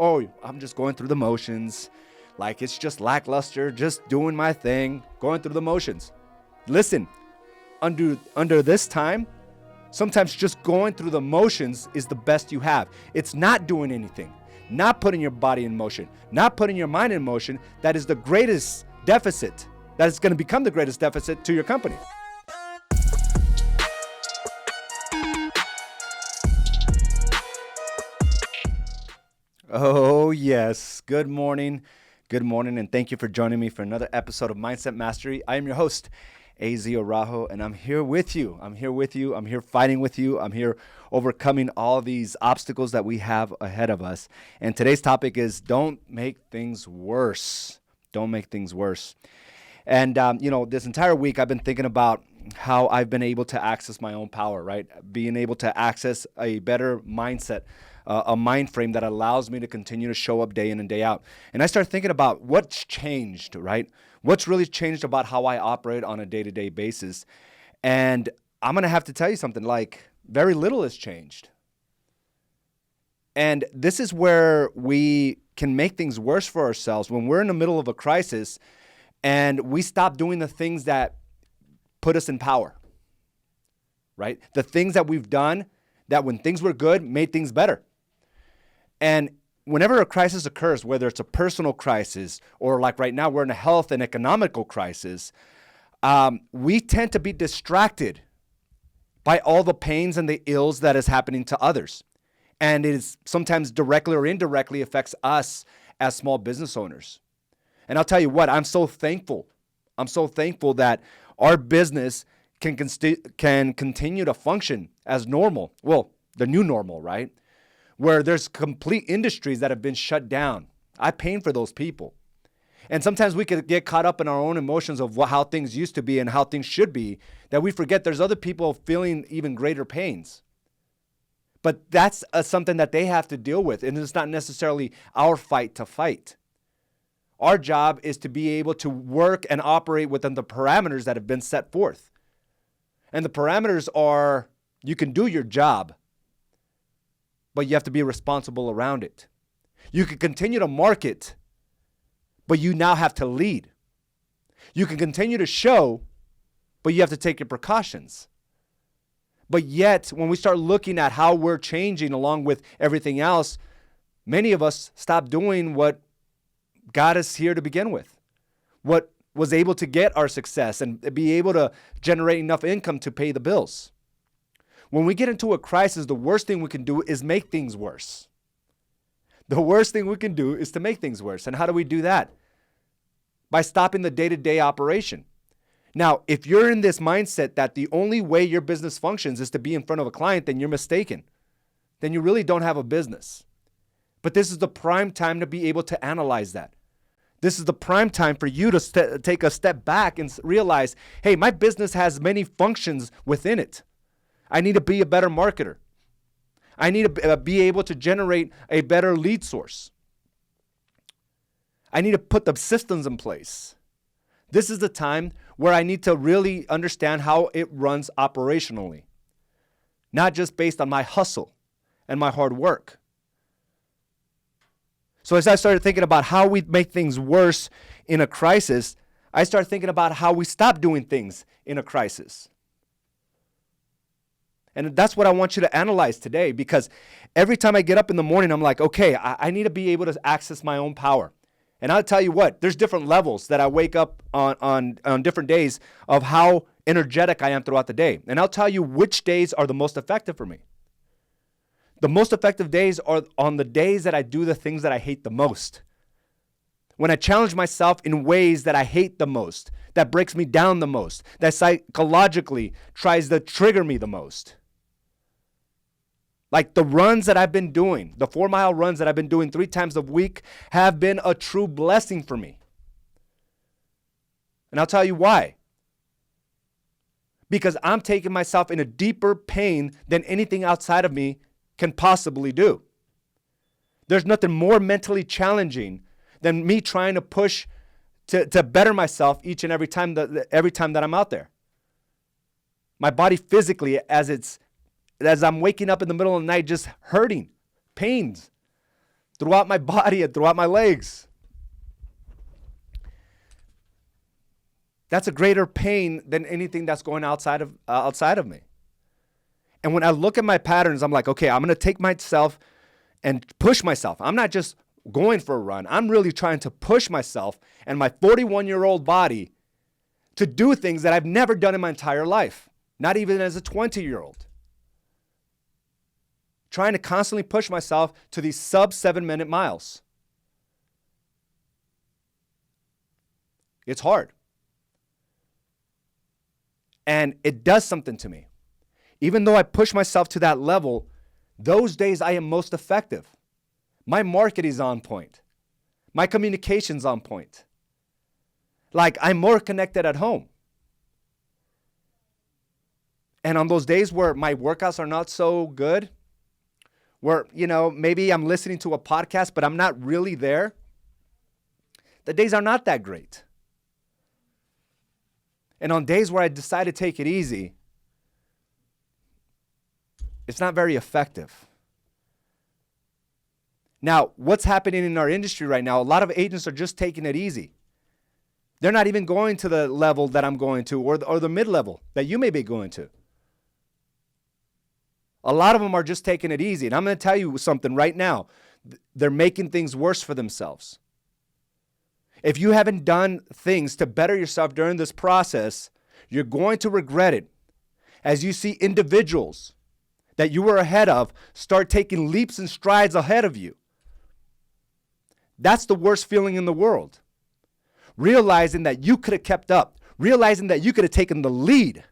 oh, I'm just going through the motions. Like it's just lackluster, just doing my thing, going through the motions. Listen, under this time, sometimes just going through the motions is the best you have. It's not doing anything, not putting your body in motion, not putting your mind in motion. That is the greatest deficit. That is going to become the greatest deficit to your company. Oh, yes. Good morning. Good morning, and thank you for joining me for another episode of Mindset Mastery. I am your host, AZ Araujo, and I'm here with you. I'm here fighting with you. I'm here overcoming all these obstacles that we have ahead of us. And today's topic is don't make things worse. Don't make things worse. And, this entire week I've been thinking about how I've been able to access my own power, right? Being able to access a better mindset, a mind frame that allows me to continue to show up day in and day out. And I start thinking about what's changed, right? What's really changed about how I operate on a day-to-day basis. And I'm going to have to tell you something, like very little has changed. And this is where we can make things worse for ourselves when we're in the middle of a crisis and we stop doing the things that put us in power, right? The things that we've done that when things were good made things better. And whenever a crisis occurs, whether it's a personal crisis or like right now we're in a health and economical crisis, we tend to be distracted by all the pains and the ills that is happening to others. And it is sometimes directly or indirectly affects us as small business owners. And I'll tell you what, I'm so thankful. I'm so thankful that our business can continue to function as normal. Well, the new normal, right? Where there's complete industries that have been shut down. I pain for those people. And sometimes we could get caught up in our own emotions of how things used to be and how things should be, that we forget there's other people feeling even greater pains. But that's something that they have to deal with, and it's not necessarily our fight to fight. Our job is to be able to work and operate within the parameters that have been set forth. And the parameters are, you can do your job, but you have to be responsible around it. You can continue to market, but you now have to lead. You can continue to show, but you have to take your precautions. But yet, when we start looking at how we're changing along with everything else, many of us stop doing what got us here to begin with, what was able to get our success and be able to generate enough income to pay the bills. When we get into a crisis, the worst thing we can do is make things worse. The worst thing we can do is to make things worse. And how do we do that? By stopping the day-to-day operation. Now, if you're in this mindset that the only way your business functions is to be in front of a client, then you're mistaken. Then you really don't have a business. But this is the prime time to be able to analyze that. This is the prime time for you to take a step back and realize, hey, my business has many functions within it. I need to be a better marketer. I need to be able to generate a better lead source. I need to put the systems in place. This is the time where I need to really understand how it runs operationally, not just based on my hustle and my hard work. So as I started thinking about how we make things worse in a crisis, I started thinking about how we stop doing things in a crisis. And that's what I want you to analyze today, because every time I get up in the morning, I'm like, okay, I need to be able to access my own power. And I'll tell you what, there's different levels that I wake up on different days of how energetic I am throughout the day. And I'll tell you which days are the most effective for me. The most effective days are on the days that I do the things that I hate the most. When I challenge myself in ways that I hate the most, that breaks me down the most, that psychologically tries to trigger me the most. Like the runs that I've been doing, the 4-mile runs that I've been doing 3 times a week have been a true blessing for me. And I'll tell you why. Because I'm taking myself in a deeper pain than anything outside of me can possibly do. There's nothing more mentally challenging than me trying to push to better myself each and every time that I'm out there. My body physically, as I'm waking up in the middle of the night, just hurting, pains. throughout my body and throughout my legs. That's a greater pain than anything that's going outside of me. And when I look at my patterns, I'm like, okay, I'm going to take myself and push myself. I'm not just going for a run. I'm really trying to push myself and my 41-year-old body to do things that I've never done in my entire life, not even as a 20-year-old. Trying to constantly push myself to these sub 7-minute miles. It's hard. And it does something to me. Even though I push myself to that level, those days I am most effective. My market is on point. My communication's on point. Like, I'm more connected at home. And on those days where my workouts are not so good, where, maybe I'm listening to a podcast, but I'm not really there, the days are not that great. And on days where I decide to take it easy, it's not very effective. Now, what's happening in our industry right now, a lot of agents are just taking it easy. They're not even going to the level that I'm going to or the mid-level that you may be going to. A lot of them are just taking it easy. And I'm going to tell you something right now. They're making things worse for themselves. If you haven't done things to better yourself during this process, you're going to regret it as you see individuals that you were ahead of start taking leaps and strides ahead of you. That's the worst feeling in the world. Realizing that you could have kept up, realizing that you could have taken the lead,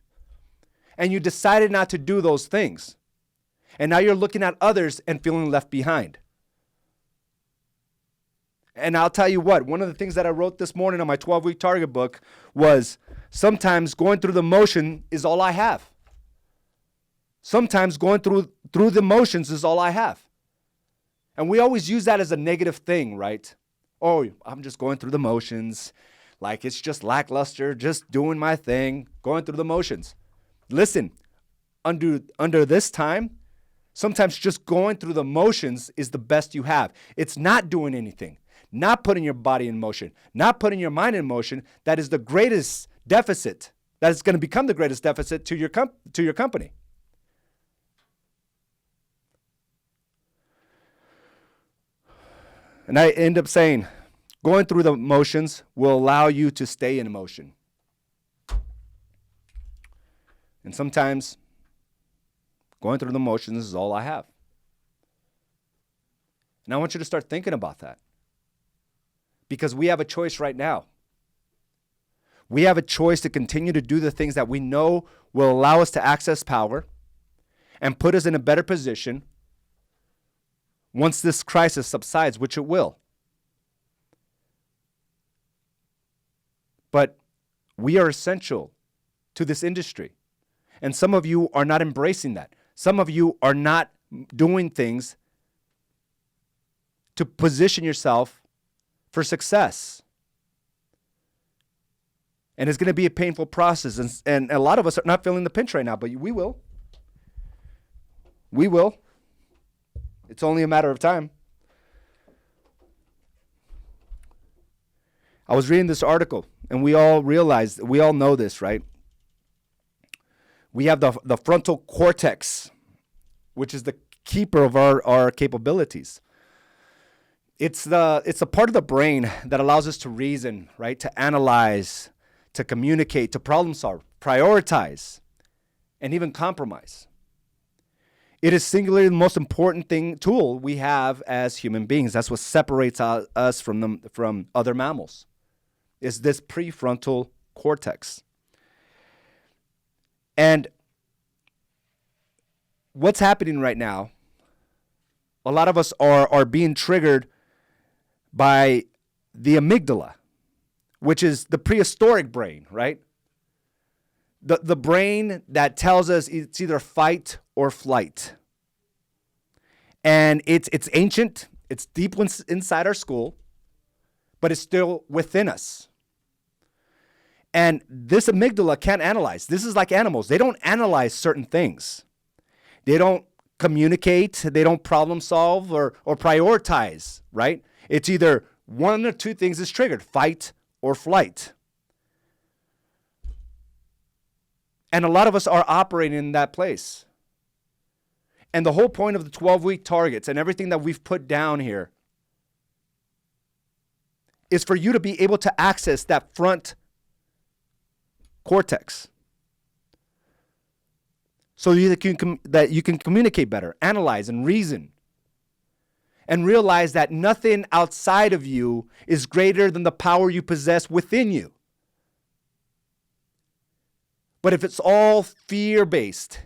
and you decided not to do those things. And now you're looking at others and feeling left behind. And I'll tell you what, one of the things that I wrote this morning on my 12-week target book was sometimes going through the motion is all I have. Sometimes going through the motions is all I have. And we always use that as a negative thing, right? Oh, I'm just going through the motions. Like it's just lackluster, just doing my thing, going through the motions. Listen, under this time, sometimes just going through the motions is the best you have. It's not doing anything, not putting your body in motion, not putting your mind in motion. That is the greatest deficit. That is going to become the greatest deficit to your company. And I end up saying, going through the motions will allow you to stay in motion. And sometimes going through the motions is all I have. And I want you to start thinking about that. Because we have a choice right now. We have a choice to continue to do the things that we know will allow us to access power and put us in a better position once this crisis subsides, which it will. But we are essential to this industry. And some of you are not embracing that. Some of you are not doing things to position yourself for success. And it's going to be a painful process. And a lot of us are not feeling the pinch right now, but we will. We will. It's only a matter of time. I was reading this article, and we all know this, right? We have the frontal cortex, which is the keeper of our capabilities. It's a part of the brain that allows us to reason, right? To analyze, to communicate, to problem solve, prioritize, and even compromise. It is singularly the most important tool we have as human beings. That's what separates us from other mammals. Is this prefrontal cortex. And what's happening right now, a lot of us are being triggered by the amygdala, which is the prehistoric brain, right? The brain that tells us it's either fight or flight. And it's ancient, it's deep inside our skull, but it's still within us. And this amygdala can't analyze. This is like animals. They don't analyze certain things. They don't communicate, they don't problem solve or prioritize, right? It's either one or two things is triggered, fight or flight. And a lot of us are operating in that place. And the whole point of the 12-week targets and everything that we've put down here is for you to be able to access that front cortex. So that you can communicate better, analyze and reason. And realize that nothing outside of you is greater than the power you possess within you. But if it's all fear-based,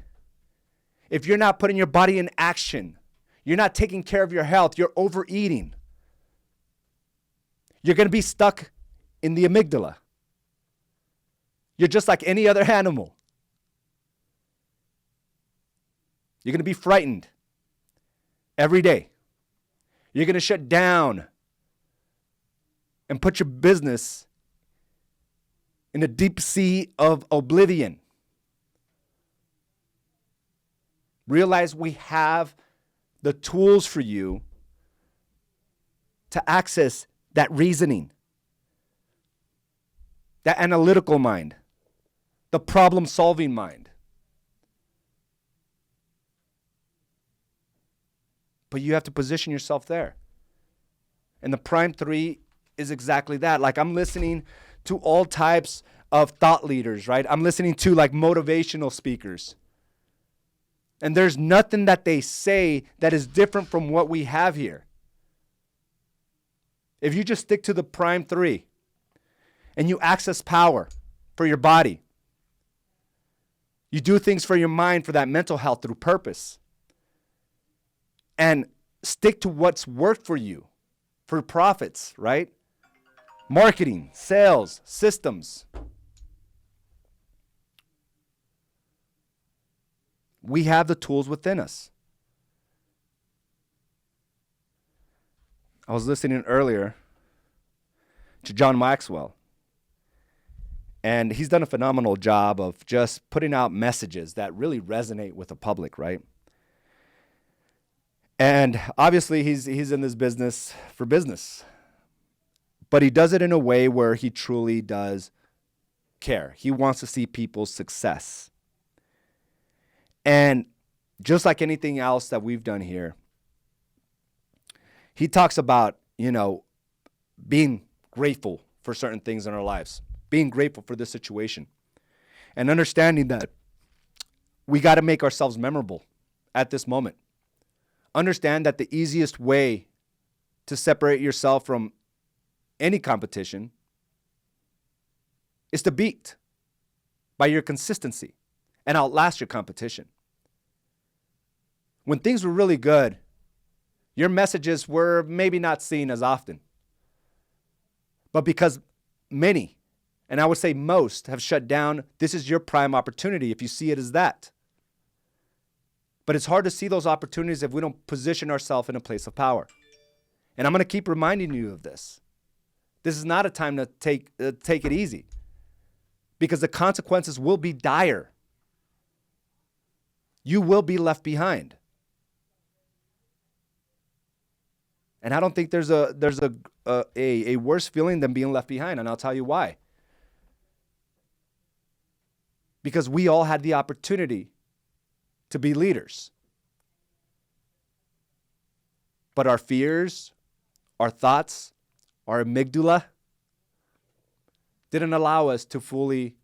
if you're not putting your body in action, you're not taking care of your health, you're overeating, you're going to be stuck in the amygdala. You're just like any other animal. You're going to be frightened every day. You're going to shut down and put your business in a deep sea of oblivion. Realize we have the tools for you to access that reasoning, that analytical mind, the problem-solving mind. But you have to position yourself there. And the Prime 3 is exactly that. Like, I'm listening to all types of thought leaders, right? I'm listening to like motivational speakers. And there's nothing that they say that is different from what we have here. If you just stick to the Prime 3 and you access power for your body, you do things for your mind, for that mental health through purpose, and stick to what's worked for you, for profits, right? Marketing, sales, systems. We have the tools within us. I was listening earlier to John Maxwell, and he's done a phenomenal job of just putting out messages that really resonate with the public, right? And obviously he's in this business for business, but he does it in a way where he truly does care. He wants to see people's success. And just like anything else that we've done here, he talks about, being grateful for certain things in our lives, being grateful for this situation, and understanding that we got to make ourselves memorable at this moment. Understand that the easiest way to separate yourself from any competition is to beat by your consistency and outlast your competition. When things were really good, your messages were maybe not seen as often. But because many, and I would say most, have shut down, this is your prime opportunity if you see it as that. But it's hard to see those opportunities if we don't position ourselves in a place of power. And I'm going to keep reminding you of this. This is not a time to take it easy, because the consequences will be dire. You will be left behind. And I don't think there's a worse feeling than being left behind, and I'll tell you why. Because we all had the opportunity to be leaders. But our fears, our thoughts, our amygdala didn't allow us to fully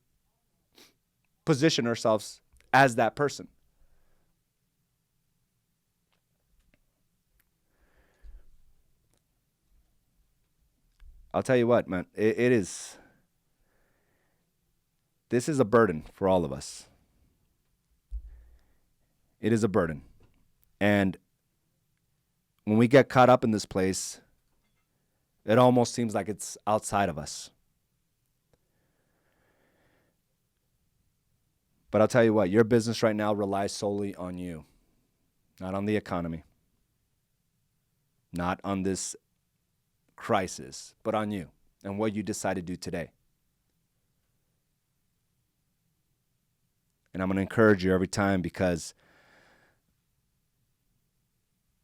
position ourselves as that person. I'll tell you what, man, this is a burden for all of us. It is a burden. And when we get caught up in this place, it almost seems like it's outside of us. But I'll tell you what, your business right now relies solely on you, not on the economy, not on this crisis, but on you and what you decide to do today. And I'm going to encourage you every time, because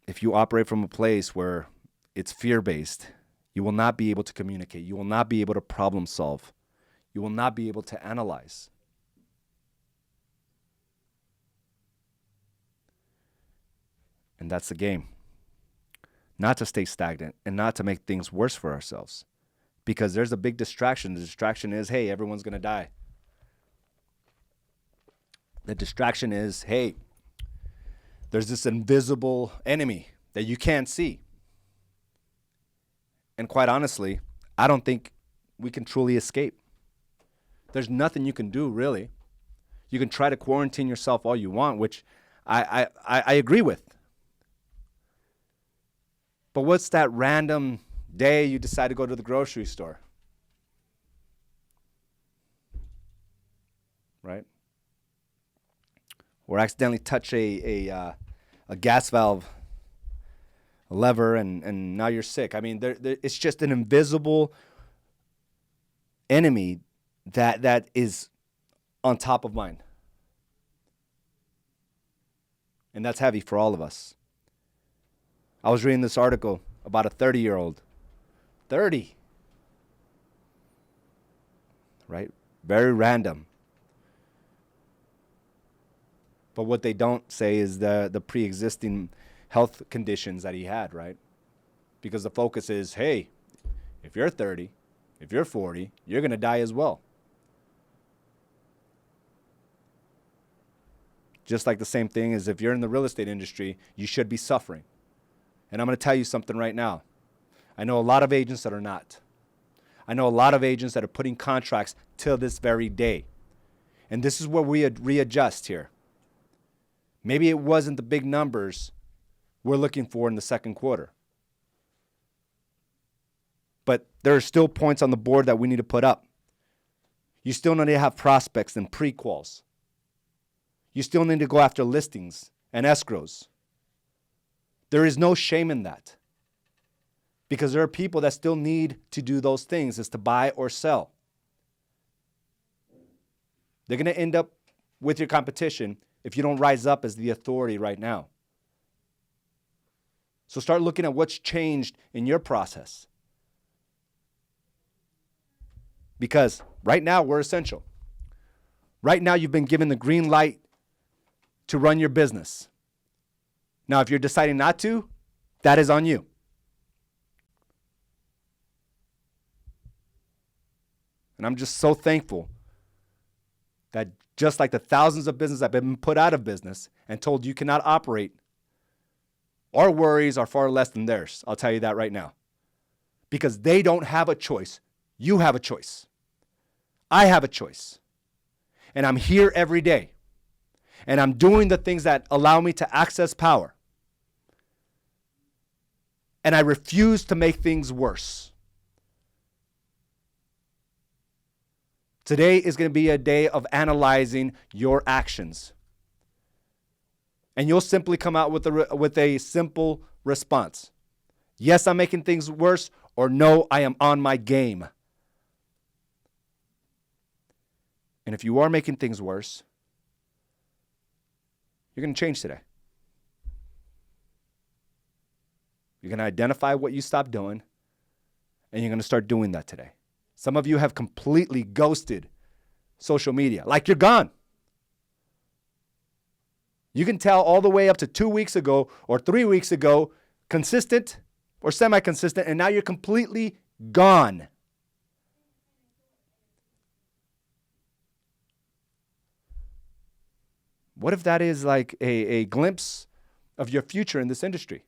if you operate from a place where it's fear-based, you will not be able to communicate. You will not be able to problem solve. You will not be able to analyze. And that's the game. Not to stay stagnant and not to make things worse for ourselves. Because there's a big distraction. The distraction is, hey, everyone's going to die. The distraction is, hey, there's this invisible enemy that you can't see. And quite honestly, I don't think we can truly escape. There's nothing you can do, really. You can try to quarantine yourself all you want, which I agree with. But what's that random day you decide to go to the grocery store? Right? Or accidentally touch a gas valve, a lever, and now you're sick. I mean, it's just an invisible enemy that is on top of mind. And that's heavy for all of us. I was reading this article about a 30-year-old. 30. Right? Very random. But what they don't say is the pre-existing health conditions that he had, right? Because the focus is, hey, if you're 30, if you're 40, you're going to die as well. Just like the same thing as if you're in the real estate industry, you should be suffering. And I'm going to tell you something right now. I know a lot of agents that are not. I know a lot of agents that are putting contracts till this very day. And this is where we readjust here. Maybe it wasn't the big numbers we're looking for in the second quarter. But there are still points on the board that we need to put up. You still need to have prospects and pre-quals. You still need to go after listings and escrows. There is no shame in that. Because there are people that still need to do those things, is to buy or sell. They're going to end up with your competition if you don't rise up as the authority right now. So start looking at what's changed in your process. Because right now we're essential. Right now you've been given the green light to run your business. Now, if you're deciding not to, that is on you. And I'm just so thankful that just like the thousands of businesses that have been put out of business and told you cannot operate, our worries are far less than theirs. I'll tell you that right now. Because they don't have a choice. You have a choice. I have a choice. And I'm here every day. And I'm doing the things that allow me to access power. And I refuse to make things worse. Today is going to be a day of analyzing your actions. And you'll simply come out with a simple response. Yes, I'm making things worse, or no, I am on my game. And if you are making things worse, you're going to change today. You're going to identify what you stopped doing, and you're going to start doing that today. Some of you have completely ghosted social media, like you're gone. You can tell all the way up to 2 weeks ago or 3 weeks ago, consistent or semi-consistent, and now you're completely gone. What if that is like a glimpse of your future in this industry?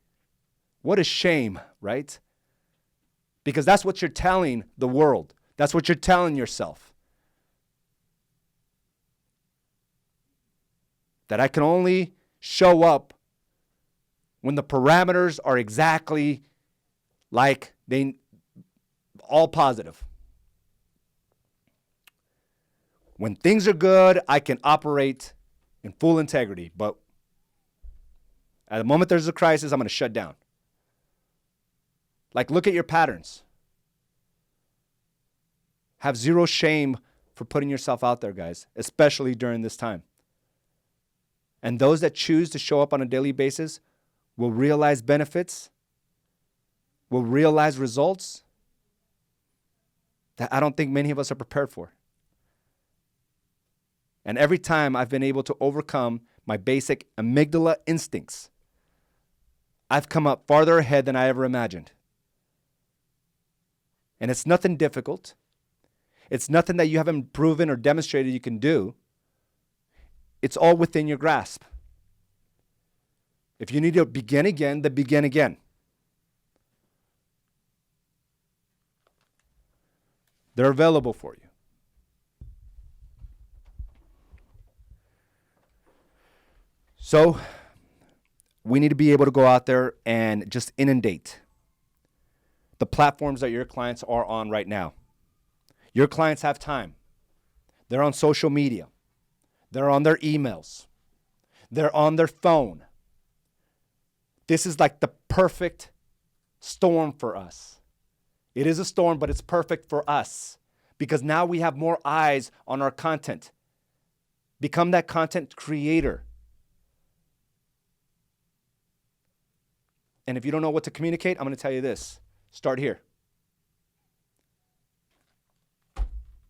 What a shame, right? Because that's what you're telling the world. That's what you're telling yourself. That I can only show up when the parameters are exactly like they all positive. When things are good, I can operate in full integrity, but at the moment there's a crisis, I'm going to shut down. Like, look at your patterns. Have zero shame for putting yourself out there, guys, especially during this time. And those that choose to show up on a daily basis will realize benefits, will realize results that I don't think many of us are prepared for. And every time I've been able to overcome my basic amygdala instincts, I've come up farther ahead than I ever imagined. And it's nothing difficult. It's nothing that you haven't proven or demonstrated you can do. It's all within your grasp. If you need to begin again, then begin again. They're available for you. So we need to be able to go out there and just inundate the platforms that your clients are on right now. Your clients have time. They're on social media. They're on their emails. They're on their phone. This is like the perfect storm for us. It is a storm, but it's perfect for us because now we have more eyes on our content. Become that content creator. And if you don't know what to communicate, I'm going to tell you this. Start here.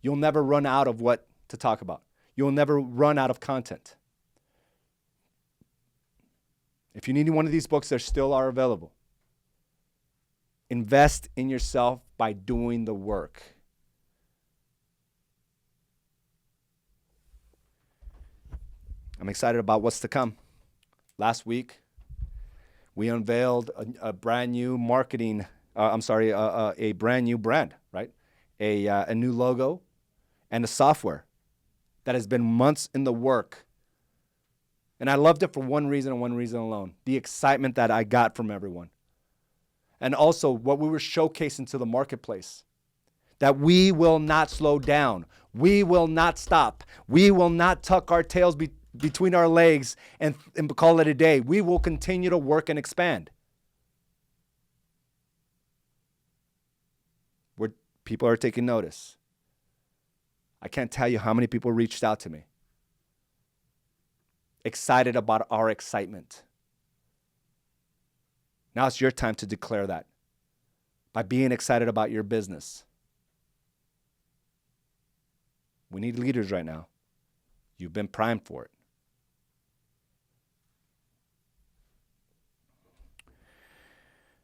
You'll never run out of what to talk about. You'll never run out of content. If you need one of these books, they still are available. Invest in yourself by doing the work. I'm excited about what's to come. Last week, we unveiled a brand new marketing, a brand new brand, right? A new logo and a software that has been months in the work. And I loved it for one reason and one reason alone, the excitement that I got from everyone. And also what we were showcasing to the marketplace, that we will not slow down. We will not stop. We will not tuck our tails between our legs and call it a day. We will continue to work and expand. Where people are taking notice. I can't tell you how many people reached out to me. Excited about our excitement. Now it's your time to declare that by being excited about your business. We need leaders right now. You've been primed for it.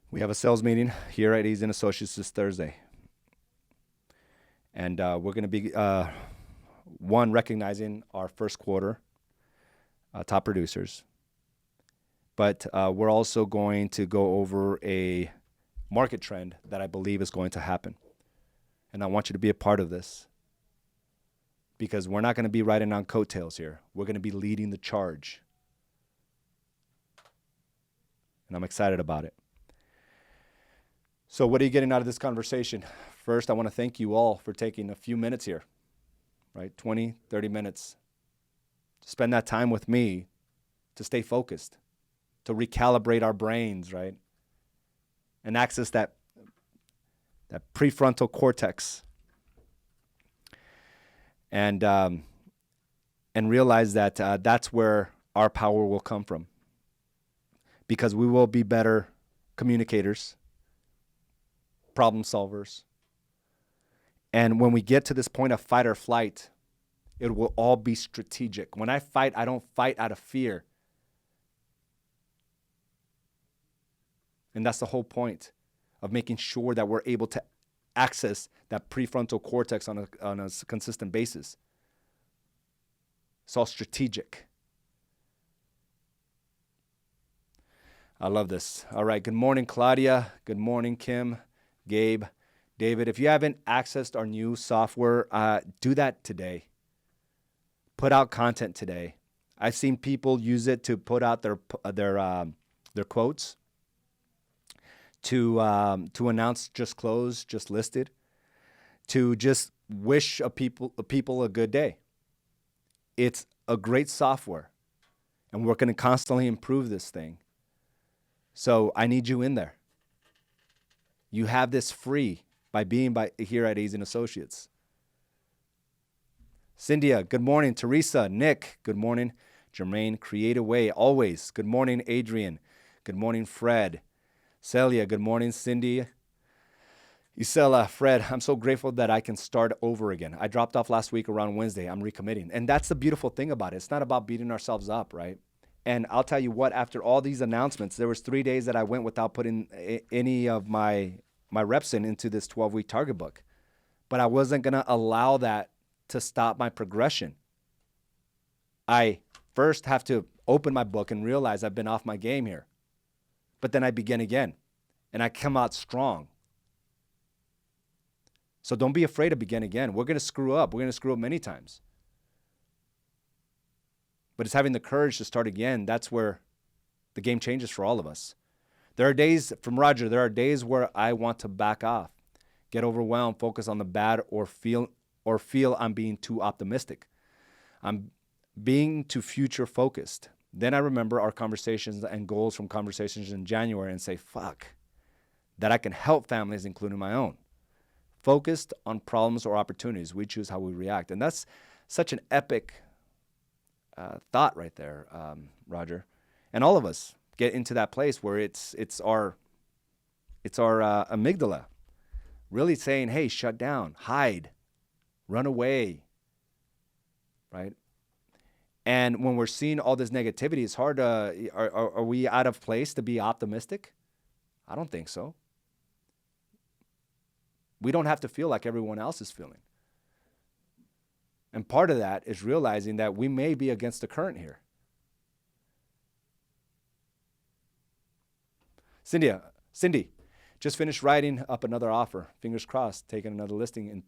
We have a sales meeting here at Ease & Associates this Thursday. And we're going to be, recognizing our first quarter top producers. But we're also going to go over a market trend that I believe is going to happen. And I want you to be a part of this. Because we're not going to be riding on coattails here. We're going to be leading the charge. And I'm excited about it. So what are you getting out of this conversation? First, I want to thank you all for taking a few minutes here, right? 20, 30 minutes. To spend that time with me to stay focused, to recalibrate our brains, right? And access that prefrontal cortex. And realize that that's where our power will come from. Because we will be better communicators, problem solvers. And when we get to this point of fight or flight, it will all be strategic. When I fight, I don't fight out of fear. And that's the whole point of making sure that we're able to access that prefrontal cortex on a consistent basis. It's all strategic. I love this. All right. Good morning, Claudia. Good morning, Kim, Gabe, David. If you haven't accessed our new software, do that today. Put out content today. I've seen people use it to put out their quotes, to announce just closed, just listed, to just wish people a good day. It's a great software, and we're going to constantly improve this thing. So I need you in there. You have this free by being here at Ease & Associates. Cynthia, good morning. Teresa, Nick, good morning. Jermaine, create a way, always. Good morning, Adrian. Good morning, Fred. Celia, good morning, Cindy. Isela, Fred, I'm so grateful that I can start over again. I dropped off last week around Wednesday. I'm recommitting. And that's the beautiful thing about it. It's not about beating ourselves up, right? And I'll tell you what, after all these announcements, there was 3 days that I went without putting any of my reps into this 12-week target book. But I wasn't going to allow that to stop my progression. I first have to open my book and realize I've been off my game here. But then I begin again, and I come out strong. So don't be afraid to begin again. We're going to screw up. We're going to screw up many times. But it's having the courage to start again. That's where the game changes for all of us. There are days, from Roger, there are days where I want to back off, get overwhelmed, focus on the bad, or feel I'm being too optimistic. I'm being too future focused. Then I remember our conversations and goals from conversations in January and say, fuck, that I can help families, including my own. Focused on problems or opportunities, we choose how we react. And that's such an epic thought right there, Roger. And all of us get into that place where it's our amygdala really saying, hey, shut down, hide, run away, right? And when we're seeing all this negativity, it's hard to, are we out of place to be optimistic? I don't think so. We don't have to feel like everyone else is feeling. And part of that is realizing that we may be against the current here. Cindy, just finished writing up another offer. Fingers crossed, taking another listing in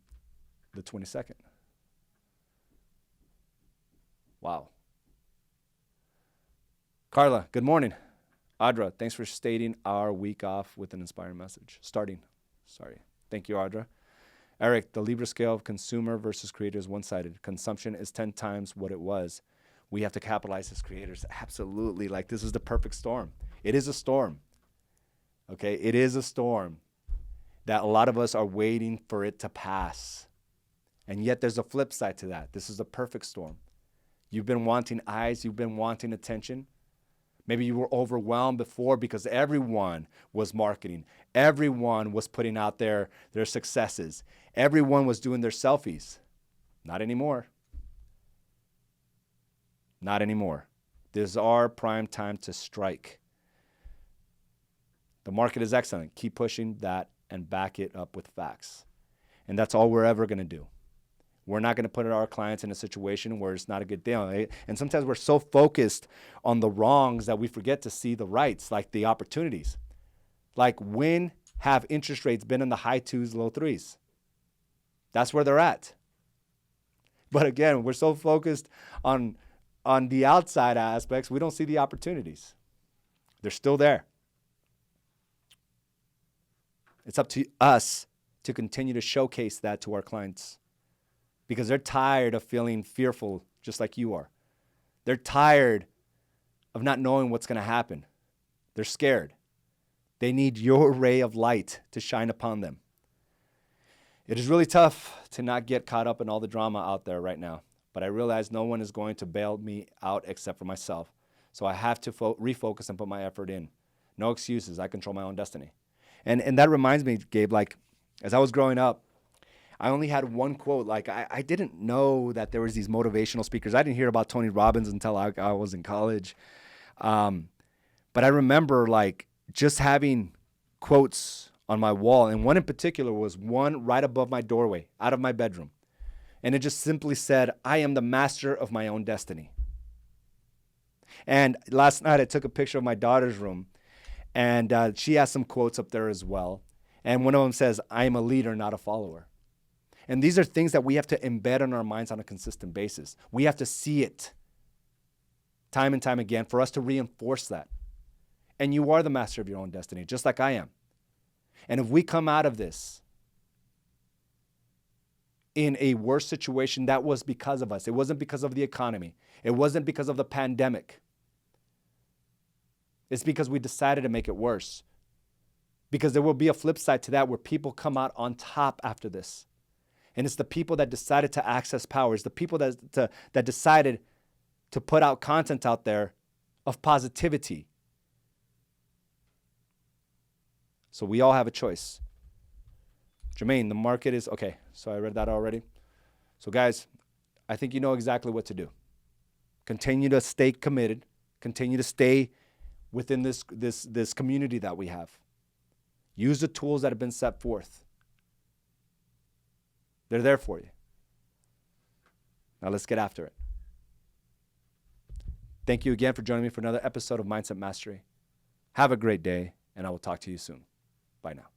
the 22nd. Wow. Carla, good morning. Audra, thanks for starting our week off with an inspiring message. Thank you, Audra. Eric, the Libra scale of consumer versus creator is one-sided. Consumption is 10 times what it was. We have to capitalize as creators. Absolutely. Like, this is the perfect storm. It is a storm. Okay? It is a storm that a lot of us are waiting for it to pass. And yet there's a flip side to that. This is a perfect storm. You've been wanting eyes. You've been wanting attention. Maybe you were overwhelmed before because everyone was marketing. Everyone was putting out their successes. Everyone was doing their selfies. Not anymore. Not anymore. This is our prime time to strike. The market is excellent. Keep pushing that and back it up with facts. And that's all we're ever going to do. We're not going to put our clients in a situation where it's not a good deal. Right? And sometimes we're so focused on the wrongs that we forget to see the rights, like the opportunities. Like, when have interest rates been in the high 2s, low 3s? That's where they're at. But again, we're so focused on the outside aspects, we don't see the opportunities. They're still there. It's up to us to continue to showcase that to our clients, because they're tired of feeling fearful just like you are. They're tired of not knowing what's going to happen. They're scared. They need your ray of light to shine upon them. It is really tough to not get caught up in all the drama out there right now, but I realize no one is going to bail me out except for myself. So I have to refocus and put my effort in. No excuses. I control my own destiny. And that reminds me, Gabe, like, as I was growing up, I only had one quote. Like, I didn't know that there was these motivational speakers. I didn't hear about Tony Robbins until I was in college. But I remember, like, just having quotes on my wall. And one in particular was one right above my doorway, out of my bedroom. And it just simply said, I am the master of my own destiny. And last night I took a picture of my daughter's room, and she has some quotes up there as well. And one of them says, I am a leader, not a follower. And these are things that we have to embed in our minds on a consistent basis. We have to see it time and time again for us to reinforce that. And you are the master of your own destiny, just like I am. And if we come out of this in a worse situation, that was because of us. It wasn't because of the economy. It wasn't because of the pandemic. It's because we decided to make it worse. Because there will be a flip side to that where people come out on top after this. And it's the people that decided to access power. It's the people that decided to put out content out there of positivity, So we all have a choice. Jermaine, the market is, okay, so I read that already. So guys, I think you know exactly what to do. Continue to stay committed. Continue to stay within this community that we have. Use the tools that have been set forth. They're there for you. Now let's get after it. Thank you again for joining me for another episode of Mindset Mastery. Have a great day, and I will talk to you soon. Bye now.